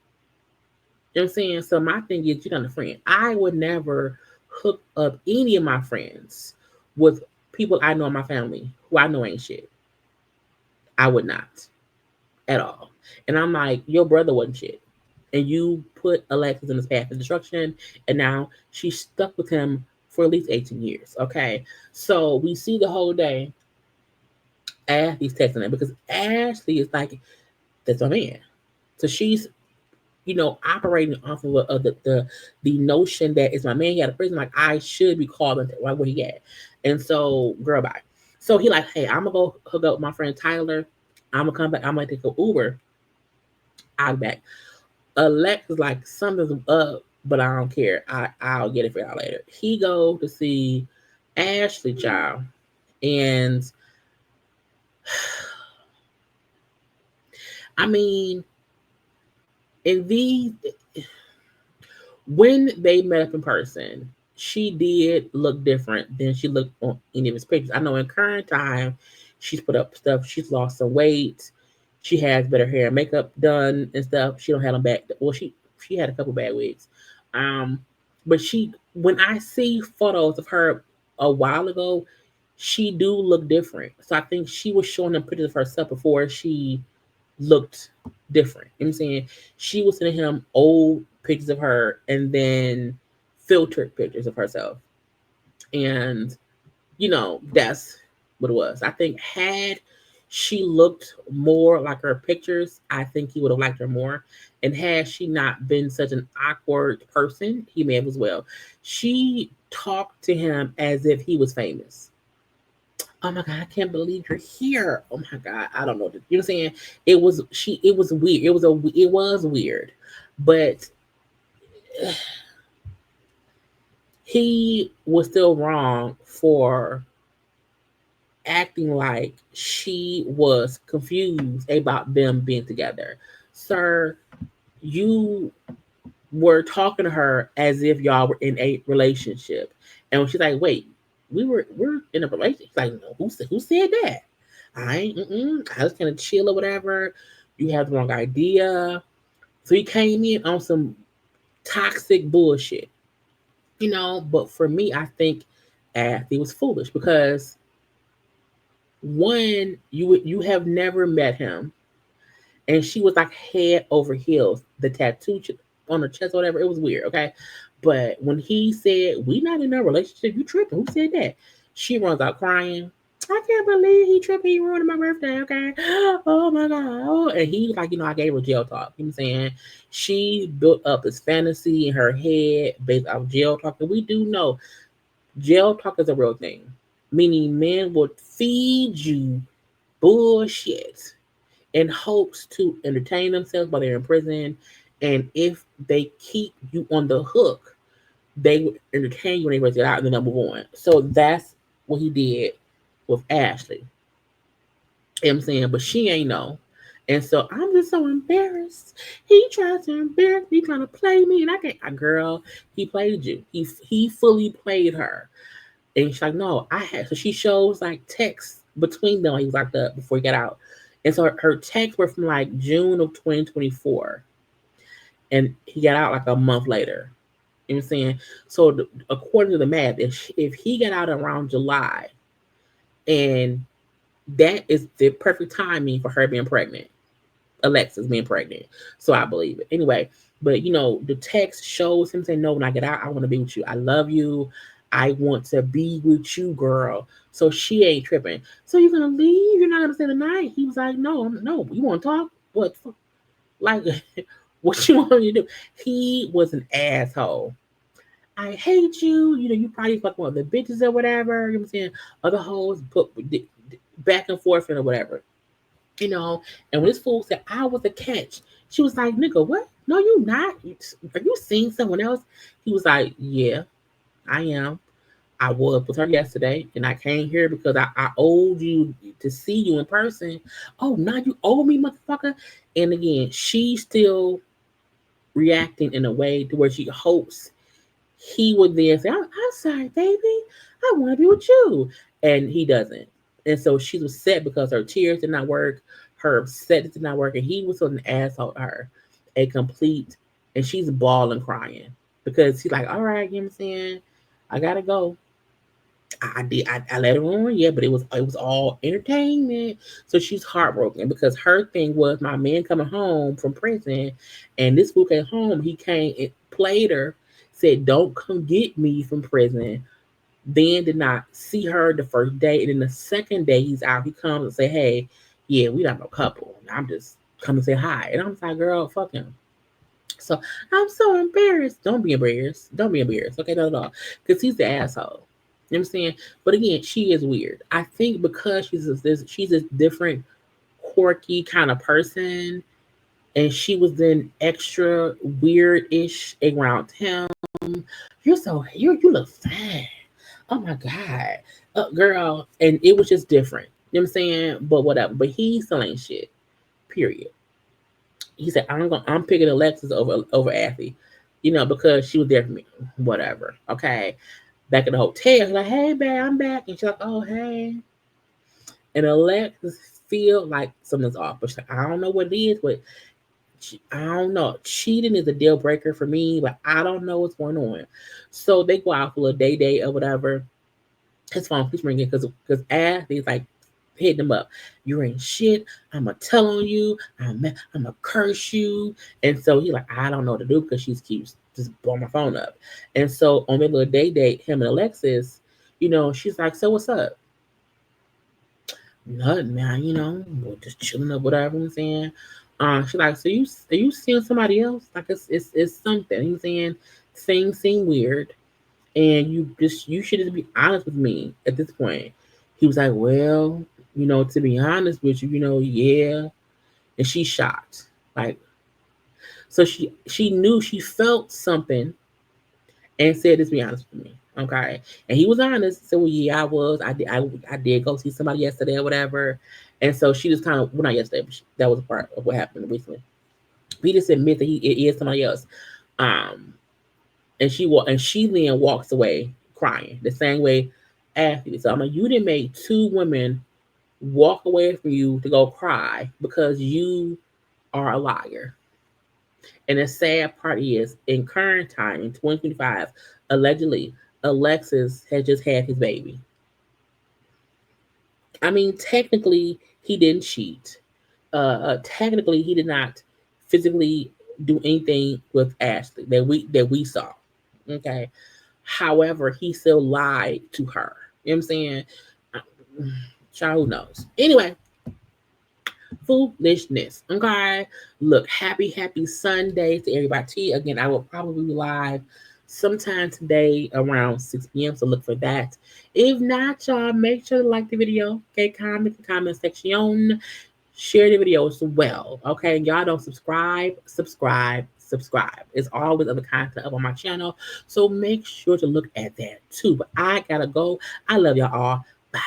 You know what I'm saying? So my thing is, you're not a friend. I would never hook up any of my friends with people I know in my family who I know ain't shit. I would not at all. And I'm like, your brother wasn't shit. And you put Alexis in this path of destruction, and now she's stuck with him for at least 18 years. Okay. So we see the whole day Ashley's texting him because Ashley is like, that's my man. So she's operating off of the notion that it's my man. He had a prison, like I should be calling right where he at. And so, girl, bye. So he like, hey, I'm gonna go hook up with my friend Tyler. I'm gonna come back. I'm gonna take an Uber. I'll be back. Lex is like, something's up, but I don't care. I'll get it for y'all later. He go to see Ashley, child, and I mean, in these when they met up in person, she did look different than she looked on any of his pictures. I know in current time, she's put up stuff. She's lost some weight. She has better hair and makeup done and stuff. She don't have them back. Well, she had a couple bad wigs. But when I see photos of her a while ago, she do look different. So I think she was showing them pictures of herself before she looked different. You know what I'm saying? She was sending him old pictures of her and then filtered pictures of herself. And, that's what it was. I think had she looked more like her pictures, I think he would have liked her more. And had she not been such an awkward person, he may have as well. She talked to him as if he was famous. Oh my god, I can't believe you're here. Oh my god, I don't know. You know what I'm saying? It was weird. It was weird. But he was still wrong for acting like she was confused about them being together. Sir, you were talking to her as if y'all were in a relationship. And when she's like, wait, we're in a relationship. She's like, no, who said that? I ain't, I was kind of chill or whatever. You have the wrong idea. So he came in on some toxic bullshit, But for me, I think Athy was foolish because one, you have never met him, and she was like head over heels. The tattoo on her chest or whatever, it was weird, okay? But when he said, "We not in a relationship, you tripping," who said that? She runs out crying. I can't believe he tripped. He ruined my birthday. Okay. Oh my God. Oh. And he was like, I gave her jail talk. You know what I'm saying? She built up this fantasy in her head based off jail talk. And we do know jail talk is a real thing, meaning men would feed you bullshit in hopes to entertain themselves while they're in prison. And if they keep you on the hook, they would entertain you when they raise it out and then they'll move on. So that's what he did with Ashley. You know what I'm saying? But she ain't know. And so I'm just so embarrassed. He tries to embarrass me, trying to play me, and I can't. Girl, he played you. He fully played her. And she's like, no, I had. So she shows like texts between them. He was locked up before he got out. And so her texts were from like June of 2024. And he got out like a month later. You know what I'm saying? So according to the math, if he got out around July, and that is the perfect timing for her being pregnant, Alexis being pregnant. So I believe it. Anyway, but the text shows him saying, "No, when I get out, I want to be with you. I love you. I want to be with you, girl." So she ain't tripping. So you're gonna leave? You're not gonna stay the night? He was like, "No, no. You want to talk? What? Like, what you want me to do?" He was an asshole. I hate you. You probably fuck one of the bitches or whatever. You know what I'm saying? Other hoes put back and forth and or whatever. And when this fool said I was a catch, she was like, "Nigga, what? No, you not. Are you seeing someone else?" He was like, "Yeah, I am. I was with her yesterday, and I came here because I owed you to see you in person. Oh, now you owe me, motherfucker." And again, she's still reacting in a way to where she hopes he would then say, I'm sorry, baby. I want to be with you. And he doesn't. And so she was upset because her tears did not work. Her upset did not work. And he was an asshole to her. A complete, and she's bawling crying because he's like, all right, you know what I'm saying? I gotta go. I did. I let her on, yeah, but it was all entertainment. So she's heartbroken because her thing was my man coming home from prison, and this fool came home. He came and played her, said, "Don't come get me from prison." Then did not see her the first day, and then the second day he's out. He comes and say, "Hey, yeah, we not no couple. I'm just come and say hi." And I'm like, "Girl, fuck him." So I'm so embarrassed. Don't be embarrassed. Don't be embarrassed. Okay, not at all. Because he's the asshole. You know what I'm saying? But again, she is weird. I think because she's a different, quirky kind of person, and she was then extra weird-ish around him. You look fine. Oh my god, girl, and it was just different. You know what I'm saying? But whatever. But he still ain't shit. Period. He said, I'm picking Alexis over Athy, because she was there for me. Whatever. Okay. Back in the hotel, she's like, "Hey babe, I'm back." And she's like, "Oh hey." And Alexis feel like something's off. But she's like, "I don't know what it is, but I don't know. Cheating is a deal breaker for me, but I don't know what's going on." So they go out for a day or whatever. His phone keeps ringing because Athy's like hitting him up. "You ain't shit. I'ma tell on you. I'ma curse you." And so he like, I don't know what to do because she keeps just blowing my phone up. And so on their little day date, him and Alexis, she's like, "So what's up?" "Nothing, man. We're just chilling up, whatever." I'm saying. She's like, "So are you seeing somebody else? Like it's something." He's saying things seem weird, and you should just be honest with me at this point. He was like, "Well, to be honest with you, yeah." And she's shocked. Like, so she knew, she felt something and said, "Just be honest with me." Okay. And he was honest. So, "Well, yeah, I was. I did go see somebody yesterday or whatever." And so she just kind of, well, not yesterday, but that was a part of what happened recently. He just admits that it is somebody else. Um, and she then walks away crying the same way Ashley. So I'm like, you didn't make two women walk away from you to go cry because you are a liar. And the sad part is, in current time, in 2025, allegedly, Alexis had just had his baby. I mean, technically, he didn't cheat. technically he did not physically do anything with Ashley that we saw. Okay. However, he still lied to her. You know what I'm saying? Uh, Child, who knows? Anyway, foolishness. Okay. Look, happy Sunday to everybody. Again, I will probably be live sometime today around 6 p.m. So look for that. If not, y'all, make sure to like the video. Okay, comment in the comment section. Share the video as well. Okay. Y'all don't subscribe. It's always other content up on my channel. So make sure to look at that too. But I gotta go. I love y'all all. Bye.